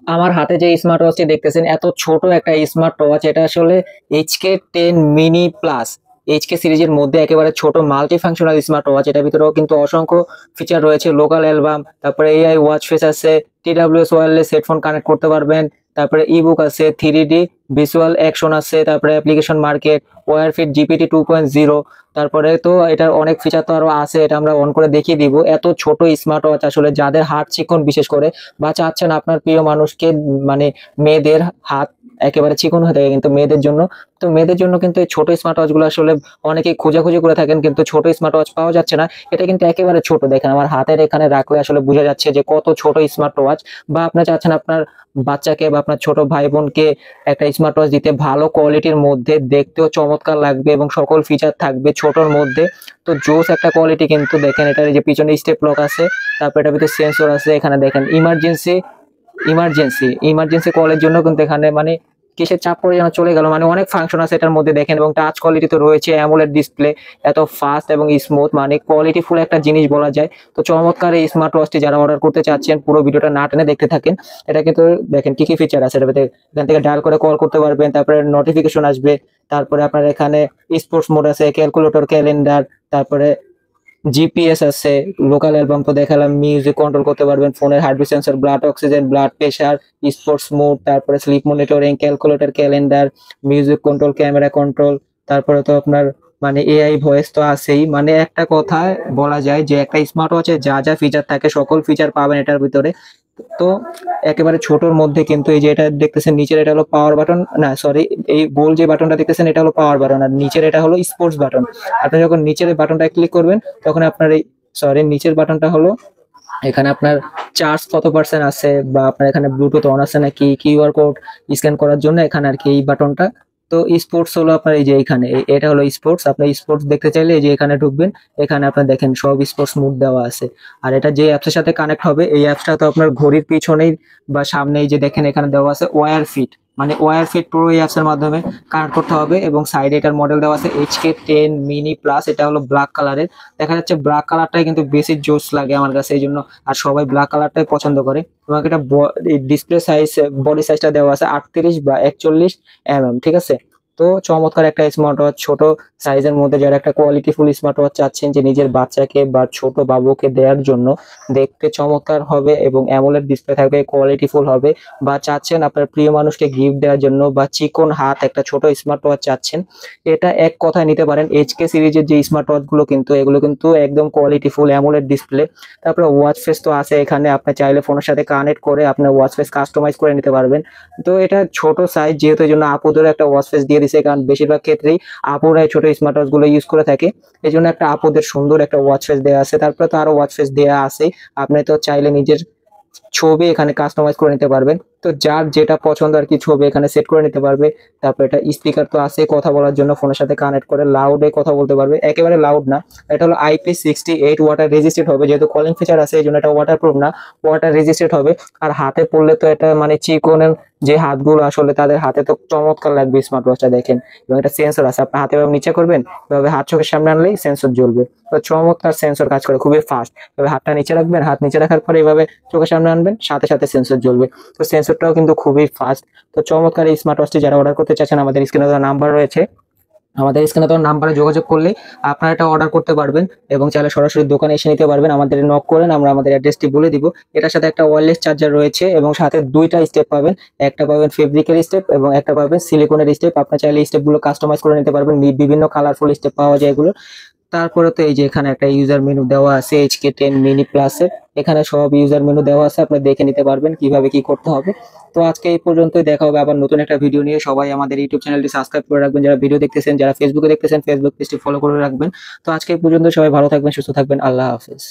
আমার হাতে যে স্মার্ট ওয়াচটি দেখতেছেন, এত ছোট একটা স্মার্ট ওয়াচ। এটা আসলে HK10 মিনি প্লাস, HK সিরিজের মধ্যে একেবারে ছোট মাল্টি ফাংশনাল স্মার্ট ওয়াচ। এটার ভিতরেও কিন্তু অসংখ্য ফিচার রয়েছে, লোকাল অ্যালবাম, তারপরে AI ওয়াচ ফেস আছে, TWS ওয়্যারলেস হেডফোন কানেক্ট করতে পারবেন, তারপরে ইবুক আছে, 3D ভিজুয়াল অ্যাকশন আছে, তারপরে অ্যাপ্লিকেশন মার্কেট, ওয়্যার ফিট GPT 2.0। তারপরে তো এটার অনেক ফিচার তো আরো আছে, এটা আমরা অন করে দেখিয়ে দিব। এত ছোট স্মার্ট ওয়াচ আসলে যাদের হাত চিকন বিশেষ করে, বা চাচ্ছেন আপনার প্রিয় মানুষকে, মানে মেয়েদের হাত একেবারে চিকন হয়ে থাকে কিন্তু মেয়েদের জন্য, তো মেয়েদের জন্য কিন্তু এই ছোট স্মার্ট ওয়াচ গুলো আসলে অনেকে খোঁজাখুঁজি করে থাকেন, কিন্তু ছোট স্মার্ট ওয়াচ পাওয়া যাচ্ছে না। এটা কিন্তু একেবারে ছোট, দেখেন আমার হাতের এখানে রাখলে আসলে বোঝা যাচ্ছে যে কত ছোট স্মার্ট ওয়াচ। বা আপনি চাচ্ছেন আপনার বাচ্চাকে বা আপনার ছোট ভাই বোনকে একটা স্মার্ট ওয়াচ দিতে, ভালো কোয়ালিটির মধ্যে, দেখতেও চমৎকার লাগবে এবং সকল ফিচার থাকবে ছোটর মধ্যে। তো জোস একটা কোয়ালিটি কিন্তু, দেখেন এটার যে পিছনে স্টেপ লক আছে, তারপর এটার ভিতরে সেন্সর আছে, এখানে দেখেন ইমার্জেন্সি ইমার্জেন্সি ইমার্জেন্সি কলের জন্য কিন্তু এখানে মানে কিসের চাপ পড়ে যেন চলে গেল, মানে অনেক ফাংশন আছে এটার মধ্যে দেখেন। এবং টাচ কোয়ালিটি তো রয়েছে, অ্যামোলেড ডিসপ্লে, এত ফাস্ট এবং স্মুথ, মানে কোয়ালিটি ফুল একটা জিনিস বলা যায়। তো চমৎকার এই স্মার্ট ওয়াচটি যারা অর্ডার করতে চাচ্ছেন, পুরো ভিডিওটা না টেনে দেখতে থাকেন। এটা কিন্তু দেখেন কি কি ফিচার আছে এটার ভিতরে। এখান থেকে ডায়াল করে কল করতে পারবেন, তারপরে নোটিফিকেশন আসবে, তারপরে আপনার এখানে স্পোর্টস মোড আছে, ক্যালকুলেটর, ক্যালেন্ডার, তারপরে জিপিএস আছে, লোকাল অ্যালবাম তো দেখালাম, মিউজিক কন্ট্রোল করতে পারবেন, ফোনের heartbeat sensor, blood oxygen, blood pressure, sports mode, তারপরে sleep monitoring, calculator, calendar, music control, camera control, তারপরে তো আপনার মানে AI ভয়েস তো আছেই। মানে একটা কথায় বলা যায় যে একটা স্মার্ট ওয়াচে যা যা ফিচার থাকে সকল ফিচার পাবেন এটার ভিতরে। তো একেবারে ছোটর মধ্যে কিন্তু এই যে এটা দেখতেছেন নিচের, এটা হলো পাওয়ার বাটন, না সরি, এই গোল যে বাটনটা দেখতেছেন এটা হলো পাওয়ার বাটন, আর নিচের এটা হলো স্পোর্টস বাটন। আপনি যখন নিচের বাটনটা ক্লিক করবেন তখন আপনার এই, সরি, নিচের বাটনটা হলো এখানে আপনার চার্জ কত পার্সেন্ট আছে, বা আপনার এখানে ব্লুটুথ অন আছে নাকি, কিউআর কোড স্ক্যান করার জন্য এখানে আর কি এই বাটনটা। তো স্পোর্টস হলো আপনার এই যে এখানে এটা হলো স্পোর্টস। আপনি স্পোর্টস দেখতে চাইলে এই যে এখানে ঢুকবেন, এখানে আপনার দেখেন সব স্পোর্টস মোড দেওয়া আছে। আর এটা যে অ্যাপসের সাথে কানেক্ট হবে, এই অ্যাপসটা তো আপনার ঘড়ির পিছনেই বা সামনেই যে দেখেন এখানে দেওয়া আছে ওয়্যার ফিট, মানে ওয়্যার ফিট পুরো এই অ্যাপসের মাধ্যমে কানেক্ট করতে হবে। এবং সাইডে এটার মডেল দেওয়া আছে HK10 মিনি প্লাস, এটা হলো ব্ল্যাক কালারের। দেখা যাচ্ছে ব্ল্যাক কালারটাই কিন্তু বেশি জোস লাগে আমার কাছে, এই জন্য আর সবাই ব্ল্যাক কালারটাই পছন্দ করে। এবং এটা ডিসপ্লে সাইজ, বডি সাইজটা দেওয়া আছে 38 বা 41 mm, ঠিক আছে। তো চমৎকার একটা স্মার্ট ওয়াচ, ছোট সাইজের মধ্যে, যারা একটা কোয়ালিটি ফুল স্মার্ট ওয়াচ চাচ্ছেন যে নিজের বাচ্চাকে বা ছোট বাবুকে দেওয়ার জন্য, দেখতে চমৎকার হবে এবং অ্যামোলেড ডিসপ্লে থাকবে, কোয়ালিটি ফুল হবে, বা চাচ্ছেন আপনার প্রিয় মানুষকে গিফট দেওয়ার জন্য, বা চিকন হাত একটা ছোট স্মার্ট ওয়াচ চাচ্ছেন, এটা এক কথায় নিতে পারেন। HK সিরিজের যে স্মার্ট ওয়াচ গুলো কিন্তু এগুলো কিন্তু একদম কোয়ালিটি ফুল অ্যামোলেড ডিসপ্লে। তারপরে ওয়াচ ফেস তো আছে এখানে, আপনি চাইলে ফোনের সাথে কানেক্ট করে আপনার ওয়াচ ফেস কাস্টমাইজ করে নিতে পারবেন। তো এটা ছোট সাইজ যেহেতু, এই জন্য আপুদের একটা ওয়াচ ফেস দিয়ে দিছে, কারণ বেশিরভাগ ক্ষেত্রেই আপুরা এই ছোট স্মার্ট ওয়াচ গুলো ইউজ করে থাকে। এই জন্য একটা আপুদের সুন্দর একটা ওয়াচ ফেস দেওয়া আছে। তারপরে তো আরো ওয়াচ ফেস দেওয়া আছে, আপনি তো চাইলে নিজের ছবি এখানে কাস্টমাইজ করে নিতে পারবেন। তো যার যেটা পছন্দ আর কি ছবি এখানে সেট করে নিতে পারবে। তারপর এটা স্পিকার তো আছে কথা বলার জন্য, ফোনের সাথে কানেক্ট করে লাউডে কথা বলতে পারবে, একেবারে লাউড না। এটা হলো IP68 ওয়াটার রেজিস্ট্যান্ট হবে, যেহেতু কলিং ফিচার আছে এই জন্য এটা ওয়াটার প্রুফ না, ওয়াটার রেজিস্ট্যান্ট হবে। আর হাতে পড়লে তো এটা মানে চিকনের যে হাতগুলো আসলে তাদের হাতে তো চমৎকার লাগবে স্মার্ট ওয়াচটা, দেখেন। এবং এটা সেন্সর আছে, আপনি হাতে এভাবে নিচে করবেন, এভাবে হাত চোখের সামনে আনলেই সেন্সর জ্বলবে। তো চমৎকার সেন্সর কাজ করে, খুবই ফাস্ট। এভাবে হাতটা নিচে রাখবেন, হাত নিচে রাখার পরে এভাবে চোখের সামনে আনবেন, সাথে সাথে সেন্সর জ্বলবে। তো সেন্সরটাও কিন্তু খুবই ফাস্ট। তো চমৎকার এই স্মার্ট ওয়াচটি যারা অর্ডার করতে চাচ্ছেন, আমাদের স্ক্রিনে দেওয়া নাম্বার রয়েছে, আমাদের স্ক্রিনে দেওয়া নাম্বারে যোগাযোগ করলে আপনারা এটা অর্ডার করতে পারবেন। এবং চাইলে সরাসরি দোকানে এসে নিতে পারবেন, আমাদের নক করেন, আমরা আমাদের অ্যাড্রেসটি বলে দিব। এটার সাথে একটা ওয়্যারলেস চার্জার রয়েছে এবং সাথে দুইটা স্টেপ পাবেন, একটা পাবেন ফেব্রিকের স্টেপ এবং একটা পাবেন সিলিকনের স্টেপ। আপনার চাইলে স্টেপগুলো কাস্টমাইজ করে নিতে পারবেন, বিভিন্ন কালারফুল স্টেপ পাওয়া যায় এগুলো। তারপরে তো এই যে এখানে একটা ইউজার মেনু দেওয়া আছে HK10 মিনি প্লাসের, এখানে সব ইউজার মেনু দেওয়া আছে, আপনি দেখে নিতে পারবেন কিভাবে কি করতে হবে। তো আজকে এই পর্যন্তই, দেখা হবে আবার নতুন একটা ভিডিও নিয়ে। সবাই আমাদের ইউটিউব চ্যানেলটি সাবস্ক্রাইব করে রাখবেন, যারা ভিডিও দেখতেছেন, যারা ফেসবুকে দেখতেছেন ফেসবুক পেজটি ফলো করে রাখবেন। তো আজকে এই পর্যন্ত, সবাই ভালো থাকবেন, সুস্থ থাকবেন, আল্লাহ হাফেজ।